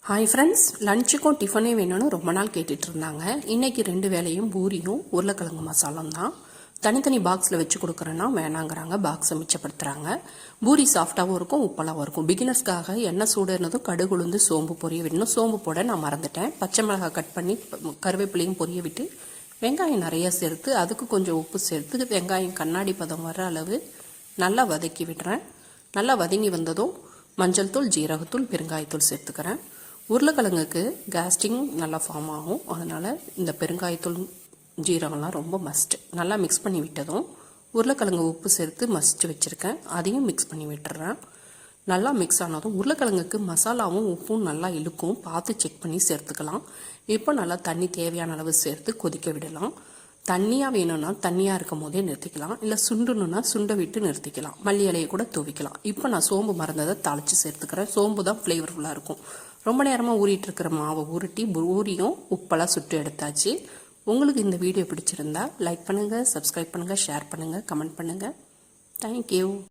Hi friends, லஞ்சுக்கும் டிஃபனே வேணும்னு ரொம்ப நாள் கேட்டுட்டு இருந்தாங்க. இன்னைக்கு 2 வேளையும் பூரியும் உருளைக்கிழங்கு மசாலும் தான். தனித்தனி பாக்ஸில் வச்சு கொடுக்குறேன்னா வேணாங்கிறாங்க, பாக்ஸை மிச்சப்படுத்துகிறாங்க. பூரி சாஃப்டாகவும் இருக்கும், உப்பலாகவும் இருக்கும். பிகினர்ஸ்க்காக எண்ணெய் சூடுனதும் கடுகு உளுந்து சோம்பு பொரிய விடணும். சோம்பு போட நான் மறந்துட்டேன். பச்சை மிளகாய் கட் பண்ணி கருவேப்பிலையும் பொரிய விட்டு வெங்காயம் நிறைய சேர்த்து அதுக்கு கொஞ்சம் உப்பு சேர்த்து வெங்காயம் கண்ணாடி பதம் வர அளவு நல்லா வதக்கி விடுறேன். நல்லா வதங்கி வந்ததும் மஞ்சள் தூள், ஜீரகத்தூள், பெருங்காயத்தூள் சேர்த்துக்கிறேன். உருளைக்கிழங்குக்கு கேஸ்டிங் நல்லா ஃபார்ம் ஆகும். அதனால் இந்த பெருங்காயத்தூள், ஜீரகம்லாம் ரொம்ப மஸ்ட்டு. நல்லா மிக்ஸ் பண்ணி விட்டதும் உருளைக்கிழங்கு உப்பு சேர்த்து மசிச்சு வச்சுருக்கேன், அதையும் மிக்ஸ் பண்ணி விட்டுறேன். நல்லா மிக்ஸ் ஆனதும் உருளைக்கிழங்குக்கு மசாலாவும் உப்பும் நல்லா இழுக்கும், பார்த்து செக் பண்ணி சேர்த்துக்கலாம். இப்போ நல்லா தண்ணி தேவையான அளவு சேர்த்து கொதிக்க விடலாம். தண்ணியாக வேணும்னா தண்ணியாக இருக்கும் போதே நிறுத்திக்கலாம், இல்லை சுண்டணுன்னா சுண்டை விட்டு நிறுத்திக்கலாம். மல்லி இலையை கூட துவிக்கலாம். இப்போ நான் சோம்பு மறந்ததை தாளித்து சேர்த்துக்கிறேன். சோம்பு தான் ஃப்ளேவர்ஃபுல்லாக இருக்கும். ரொம்ப நேரமாக ஊறிட்டு இருக்கிற மாவை உருட்டி பூரியும் உப்பெல்லாம் சுட்டு எடுத்தாச்சு. உங்களுக்கு இந்த வீடியோ பிடிச்சிருந்தா லைக் பண்ணுங்கள், சப்ஸ்கிரைப் பண்ணுங்கள், ஷேர் பண்ணுங்கள், கமெண்ட் பண்ணுங்கள். தேங்க்யூ.